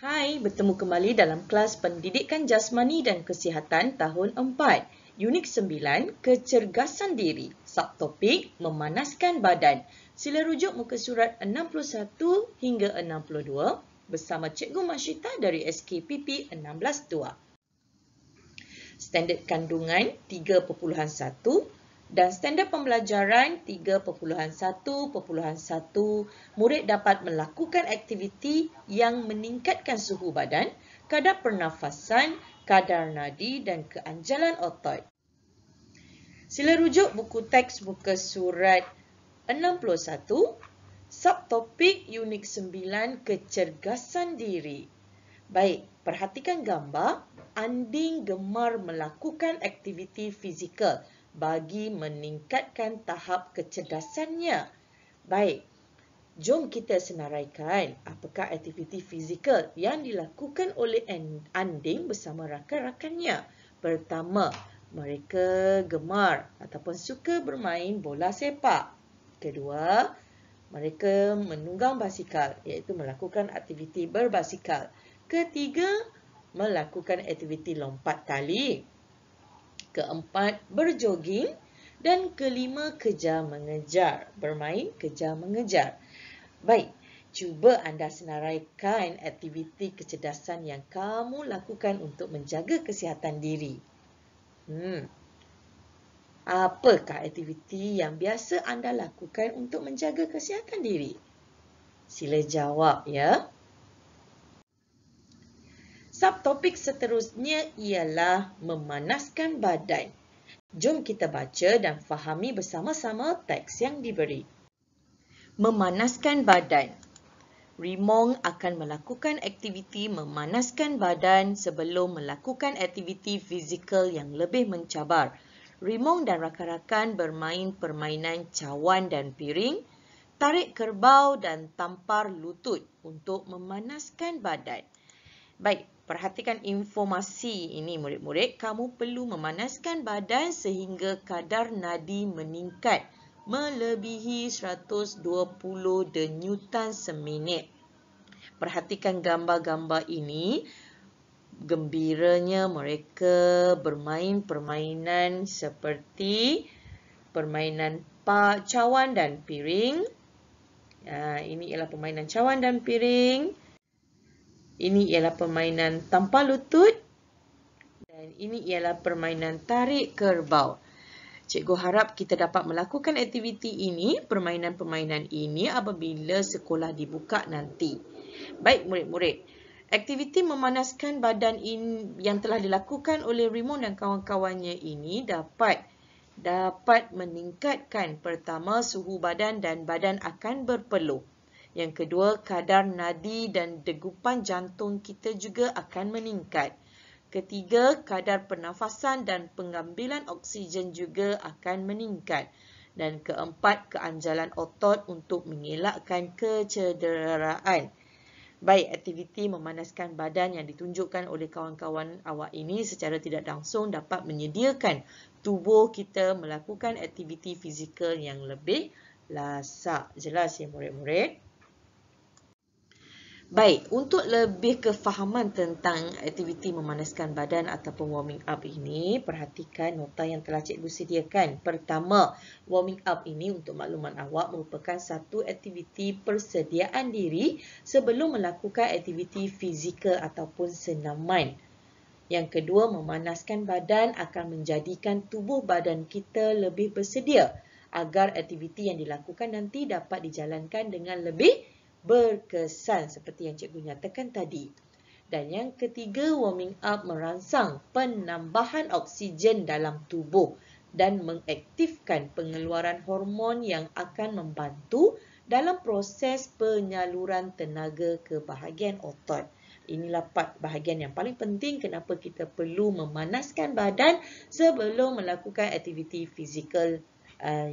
Hai, bertemu kembali dalam kelas Pendidikan Jasmani dan Kesihatan tahun 4. Unit 9, Kecergasan Diri. Subtopik, Memanaskan Badan. Sila rujuk muka surat 61 hingga 62 bersama Cikgu Masyita dari SKPP 162. Standard kandungan 3.1 dan standard pembelajaran 3.1.1, murid dapat melakukan aktiviti yang meningkatkan suhu badan, kadar pernafasan, kadar nadi dan keanjalan otot. Sila rujuk buku teks muka surat 61, subtopik unit 9, Kecergasan Diri. Baik, perhatikan gambar. Anding gemar melakukan aktiviti fizikal bagi meningkatkan tahap kecerdasannya. Baik, jom kita senaraikan apakah aktiviti fizikal yang dilakukan oleh Anding bersama rakan-rakannya. Pertama, mereka gemar ataupun suka bermain bola sepak. Kedua, mereka menunggang basikal, iaitu melakukan aktiviti berbasikal. Ketiga, melakukan aktiviti lompat tali. Keempat, berjoging. Dan kelima, kejar mengejar. Bermain kejar mengejar. Baik, cuba anda senaraikan aktiviti kecerdasan yang kamu lakukan untuk menjaga kesihatan diri. Apakah aktiviti yang biasa anda lakukan untuk menjaga kesihatan diri? Sila jawab ya. Subtopik seterusnya ialah memanaskan badan. Jom kita baca dan fahami bersama-sama teks yang diberi. Memanaskan badan. Rimong akan melakukan aktiviti memanaskan badan sebelum melakukan aktiviti fizikal yang lebih mencabar. Rimong dan rakan-rakan bermain permainan cawan dan piring, tarik kerbau dan tampar lutut untuk memanaskan badan. Baik, perhatikan informasi ini murid-murid. Kamu perlu memanaskan badan sehingga kadar nadi meningkat melebihi 120 denyutan seminit. Perhatikan gambar-gambar ini. Gembiranya mereka bermain permainan seperti permainan cawan dan piring. Ini ialah permainan cawan dan piring. Ini ialah permainan tampar lutut dan ini ialah permainan tarik kerbau. Cikgu harap kita dapat melakukan aktiviti ini, permainan-permainan ini apabila sekolah dibuka nanti. Baik murid-murid, aktiviti memanaskan badan yang telah dilakukan oleh Rimong dan kawan-kawannya ini dapat meningkatkan pertama suhu badan dan badan akan berpeluh. Yang kedua, kadar nadi dan degupan jantung kita juga akan meningkat. Ketiga, kadar pernafasan dan pengambilan oksigen juga akan meningkat. Dan keempat, keanjalan otot untuk mengelakkan kecederaan. Baik, aktiviti memanaskan badan yang ditunjukkan oleh kawan-kawan awak ini secara tidak langsung dapat menyediakan tubuh kita melakukan aktiviti fizikal yang lebih lasak. Jelas ya murid-murid? Baik, untuk lebih kefahaman tentang aktiviti memanaskan badan ataupun warming up ini, perhatikan nota yang telah cikgu sediakan. Pertama, warming up ini untuk makluman awak merupakan satu aktiviti persediaan diri sebelum melakukan aktiviti fizikal ataupun senaman. Yang kedua, memanaskan badan akan menjadikan tubuh badan kita lebih bersedia agar aktiviti yang dilakukan nanti dapat dijalankan dengan lebih berkesan seperti yang cikgu nyatakan tadi. Dan yang ketiga, warming up merangsang penambahan oksigen dalam tubuh dan mengaktifkan pengeluaran hormon yang akan membantu dalam proses penyaluran tenaga ke bahagian otot. Inilah bahagian yang paling penting kenapa kita perlu memanaskan badan sebelum melakukan aktiviti fizikal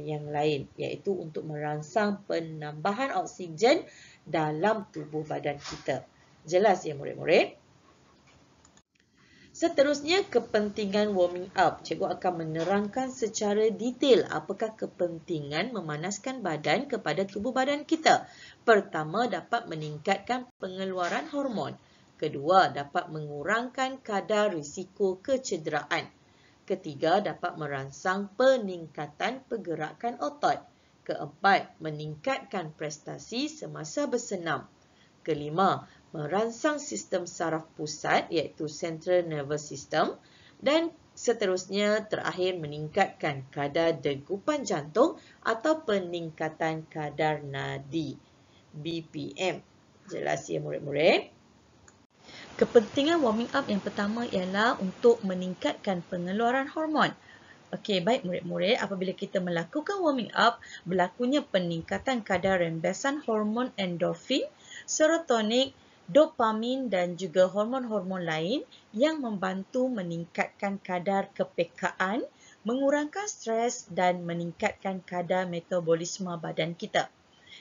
yang lain, iaitu untuk merangsang penambahan oksigen dalam tubuh badan kita. Jelas ya murid-murid? Seterusnya, kepentingan warming up. Cikgu akan menerangkan secara detail apakah kepentingan memanaskan badan kepada tubuh badan kita. Pertama, dapat meningkatkan pengeluaran hormon. Kedua, dapat mengurangkan kadar risiko kecederaan. Ketiga, dapat merangsang peningkatan pergerakan otot. Keempat, meningkatkan prestasi semasa bersenam. Kelima, merangsang sistem saraf pusat iaitu Central Nervous System. Dan seterusnya, terakhir meningkatkan kadar degupan jantung atau peningkatan kadar nadi. BPM. Jelas ya murid-murid? Kepentingan warming up yang pertama ialah untuk meningkatkan pengeluaran hormon. Okey, baik murid-murid, apabila kita melakukan warming up, berlakunya peningkatan kadar rembesan hormon endorfin, serotonin, dopamin dan juga hormon-hormon lain yang membantu meningkatkan kadar kepekaan, mengurangkan stres dan meningkatkan kadar metabolisme badan kita.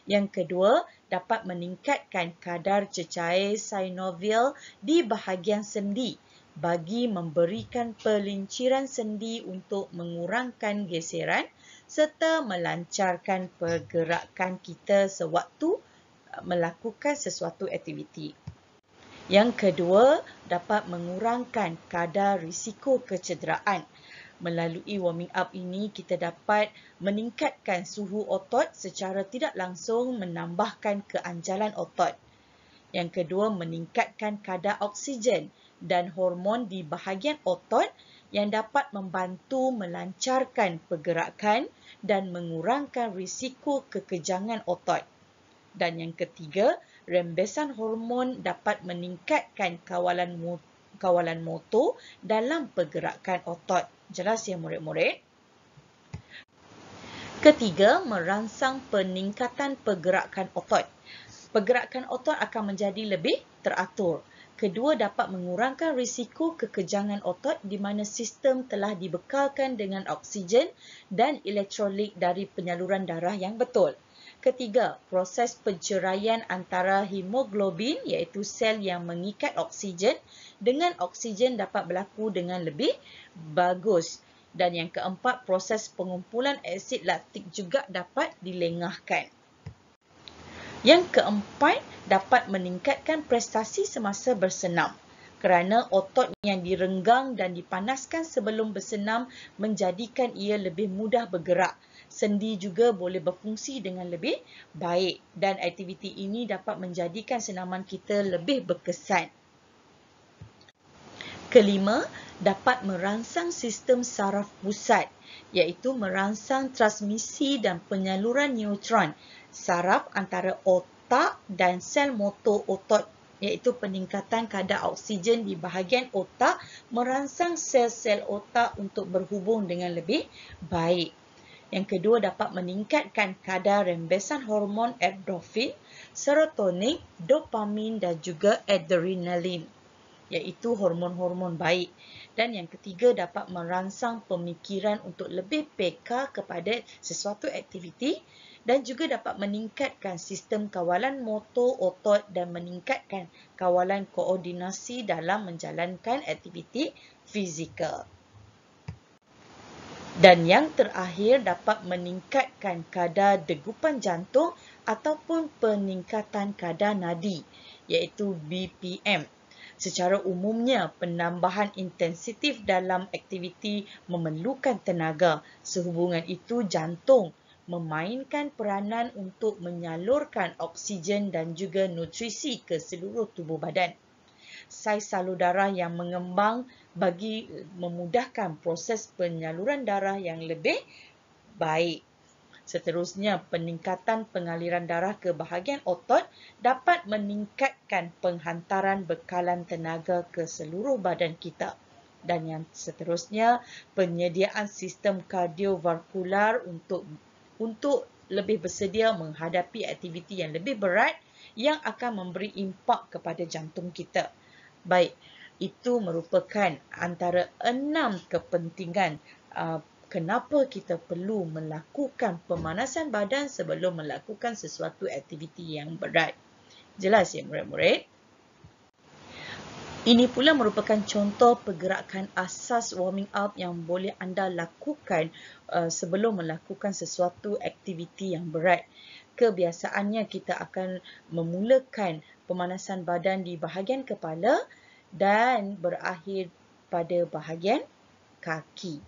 Yang kedua, dapat meningkatkan kadar cecair synovial di bahagian sendi bagi memberikan pelinciran sendi untuk mengurangkan geseran serta melancarkan pergerakan kita sewaktu melakukan sesuatu aktiviti. Yang kedua, dapat mengurangkan kadar risiko kecederaan. Melalui warming up ini, kita dapat meningkatkan suhu otot secara tidak langsung menambahkan keanjalan otot. Yang kedua, meningkatkan kadar oksigen dan hormon di bahagian otot yang dapat membantu melancarkan pergerakan dan mengurangkan risiko kekejangan otot. Dan yang ketiga, rembesan hormon dapat meningkatkan kawalan motor dalam pergerakan otot. Jelas ya murid-murid? Ketiga, merangsang peningkatan pergerakan otot. Pergerakan otot akan menjadi lebih teratur. Kedua, dapat mengurangkan risiko kekejangan otot di mana sistem telah dibekalkan dengan oksigen dan elektrolit dari penyaluran darah yang betul. Ketiga, proses penceraian antara hemoglobin iaitu sel yang mengikat oksigen dengan oksigen dapat berlaku dengan lebih bagus. Dan yang keempat, proses pengumpulan asid laktik juga dapat dilengahkan. Yang keempat, dapat meningkatkan prestasi semasa bersenam kerana otot yang direnggang dan dipanaskan sebelum bersenam menjadikan ia lebih mudah bergerak. Sendi juga boleh berfungsi dengan lebih baik dan aktiviti ini dapat menjadikan senaman kita lebih berkesan. Kelima, dapat merangsang sistem saraf pusat iaitu merangsang transmisi dan penyaluran neutron saraf antara otak dan sel motor otot iaitu peningkatan kadar oksigen di bahagian otak merangsang sel-sel otak untuk berhubung dengan lebih baik. Yang kedua, dapat meningkatkan kadar rembesan hormon endorfin, serotonin, dopamin dan juga adrenalin iaitu hormon-hormon baik. Dan yang ketiga, dapat merangsang pemikiran untuk lebih peka kepada sesuatu aktiviti dan juga dapat meningkatkan sistem kawalan motor otot dan meningkatkan kawalan koordinasi dalam menjalankan aktiviti fizikal. Dan yang terakhir, dapat meningkatkan kadar degupan jantung ataupun peningkatan kadar nadi iaitu BPM. Secara umumnya, penambahan intensif dalam aktiviti memerlukan tenaga. Sehubungan itu, jantung memainkan peranan untuk menyalurkan oksigen dan juga nutrisi ke seluruh tubuh badan. Saiz salur darah yang mengembang bagi memudahkan proses penyaluran darah yang lebih baik. Seterusnya, peningkatan pengaliran darah ke bahagian otot dapat meningkatkan penghantaran bekalan tenaga ke seluruh badan kita. Dan yang seterusnya, penyediaan sistem kardiovaskular untuk lebih bersedia menghadapi aktiviti yang lebih berat yang akan memberi impak kepada jantung kita. Baik, itu merupakan antara 6 kepentingan kenapa kita perlu melakukan pemanasan badan sebelum melakukan sesuatu aktiviti yang berat. Jelas ya murid-murid? Ini pula merupakan contoh pergerakan asas warming up yang boleh anda lakukan sebelum melakukan sesuatu aktiviti yang berat. Kebiasaannya kita akan memulakan pemanasan badan di bahagian kepala dan berakhir pada bahagian kaki.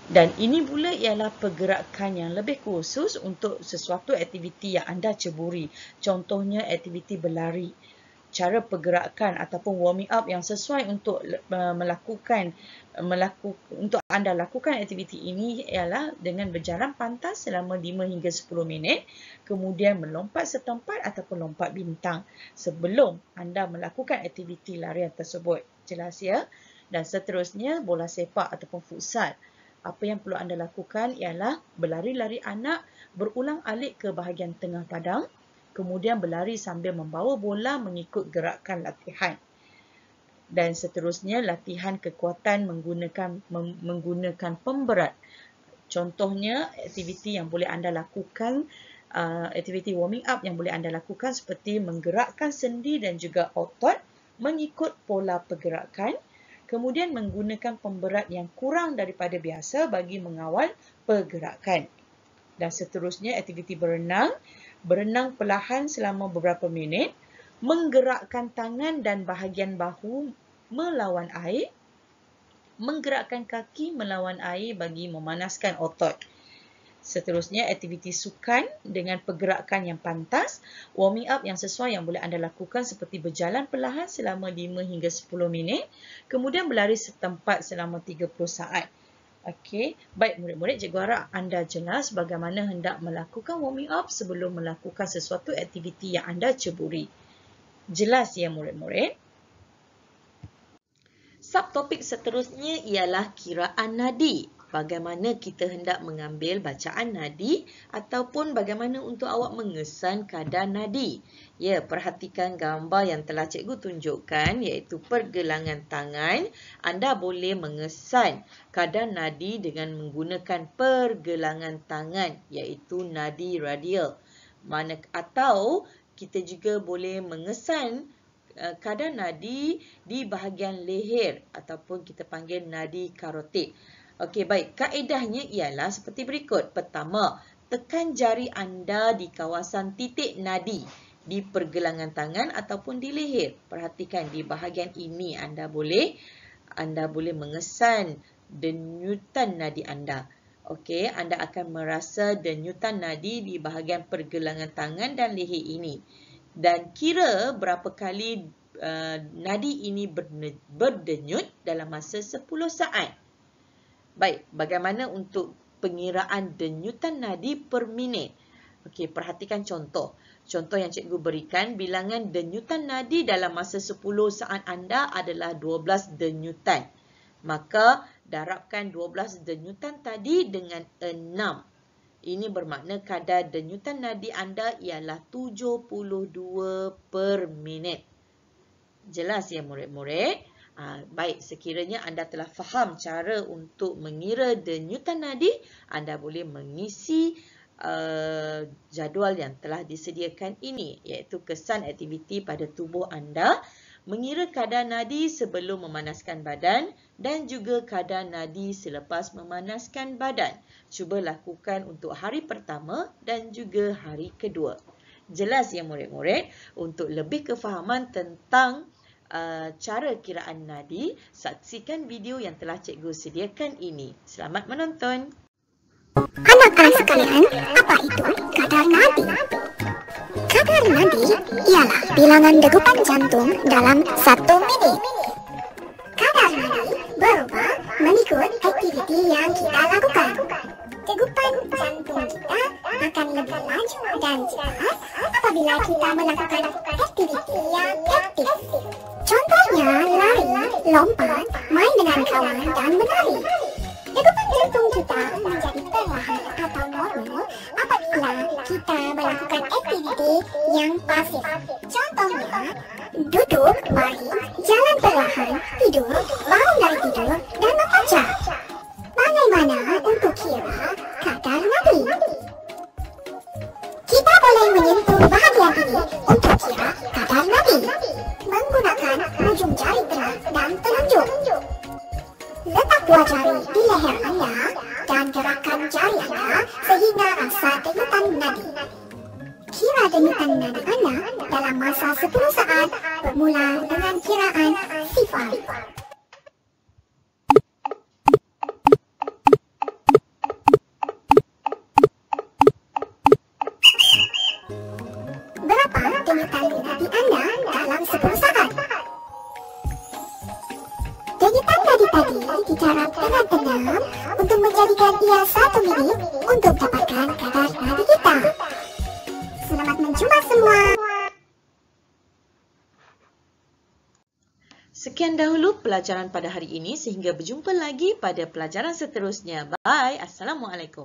Dan ini pula ialah pergerakan yang lebih khusus untuk sesuatu aktiviti yang anda ceburi. Contohnya aktiviti berlari. Cara pergerakan ataupun warming up yang sesuai untuk untuk anda lakukan aktiviti ini ialah dengan berjalan pantas selama 5 hingga 10 minit, kemudian melompat setempat ataupun lompat bintang sebelum anda melakukan aktiviti larian tersebut. Jelas ya? Dan seterusnya bola sepak ataupun futsal. Apa yang perlu anda lakukan ialah berlari-lari anak, berulang alik ke bahagian tengah padang, kemudian berlari sambil membawa bola mengikut gerakan latihan. Dan seterusnya latihan kekuatan menggunakan pemberat. Contohnya aktiviti yang boleh anda lakukan, aktiviti warming up yang boleh anda lakukan seperti menggerakkan sendi dan juga otot mengikut pola pergerakan. Kemudian menggunakan pemberat yang kurang daripada biasa bagi mengawal pergerakan. Dan seterusnya aktiviti berenang. Berenang perlahan selama beberapa minit. Menggerakkan tangan dan bahagian bahu melawan air. Menggerakkan kaki melawan air bagi memanaskan otot. Seterusnya aktiviti sukan dengan pergerakan yang pantas. Warming up yang sesuai yang boleh anda lakukan seperti berjalan perlahan selama 5 hingga 10 minit. Kemudian berlari setempat selama 30 saat. Okey, baik murid-murid, cikgu harap anda jelas bagaimana hendak melakukan warming up sebelum melakukan sesuatu aktiviti yang anda ceburi. Jelas ya murid-murid? Subtopik seterusnya ialah kiraan nadi. Bagaimana kita hendak mengambil bacaan nadi ataupun bagaimana untuk awak mengesan kadar nadi. Ya, perhatikan gambar yang telah cikgu tunjukkan iaitu pergelangan tangan. Anda boleh mengesan kadar nadi dengan menggunakan pergelangan tangan iaitu nadi radial. Atau kita juga boleh mengesan kadar nadi di bahagian leher ataupun kita panggil nadi karotid. Okey, baik. Kaedahnya ialah seperti berikut. Pertama, tekan jari anda di kawasan titik nadi di pergelangan tangan ataupun di leher. Perhatikan di bahagian ini anda boleh mengesan denyutan nadi anda. Okey, anda akan merasa denyutan nadi di bahagian pergelangan tangan dan leher ini. Dan kira berapa kali nadi ini berdenyut dalam masa 10 saat. Baik, bagaimana untuk pengiraan denyutan nadi per minit? Okey, perhatikan contoh. Contoh yang cikgu berikan, bilangan denyutan nadi dalam masa 10 saat anda adalah 12 denyutan. Maka, darabkan 12 denyutan tadi dengan 6. Ini bermakna kadar denyutan nadi anda ialah 72 per minit. Jelas ya murid-murid? Baik, sekiranya anda telah faham cara untuk mengira denyutan nadi, anda boleh mengisi jadual yang telah disediakan ini, iaitu kesan aktiviti pada tubuh anda, mengira kadar nadi sebelum memanaskan badan dan juga kadar nadi selepas memanaskan badan. Cuba lakukan untuk hari pertama dan juga hari kedua. Jelas ya murid-murid? Untuk lebih kefahaman tentang cara kiraan nadi, saksikan video yang telah cikgu sediakan ini. Selamat menonton. Anak-anak sekalian, apa itu kadar nadi? Kadar nadi ialah bilangan degupan jantung dalam 1 minit. Kadar nadi berubah mengikut aktiviti yang kita lakukan. Degupan jantung kita akan lebih laju dan cepat apabila kita melakukan aktiviti yang aktif. Contohnya lari, lompat, main dengan kawan dan menari. Degupan jantung kita menjadi perlahan atau normal apabila kita melakukan aktiviti yang pasif. Contohnya duduk, baring, jalan perlahan, tidur, bangun dari tidur dan membaca. Bagaimana untuk kira kadar nadi? Kita boleh menyentuh bahagian ini untuk kira kadar nadi menggunakan ujung jari tengah dan telunjuk. Letak 2 jari di leher anda dan gerakkan jari anda sehingga rasa denyutan nadi. Kira Kira denyutan nadi anda dalam masa 10 saat bermula dengan kiraan 0. Berapa denyutan nadi anda dalam 10 saat? Denyutan nadi tadi dijarap dengan tenang untuk menjadikan ia 1 minit untuk dapatkan kadar nadi kita. Selamat mencuba semua. Sekian dahulu pelajaran pada hari ini, sehingga berjumpa lagi pada pelajaran seterusnya. Bye. Assalamualaikum.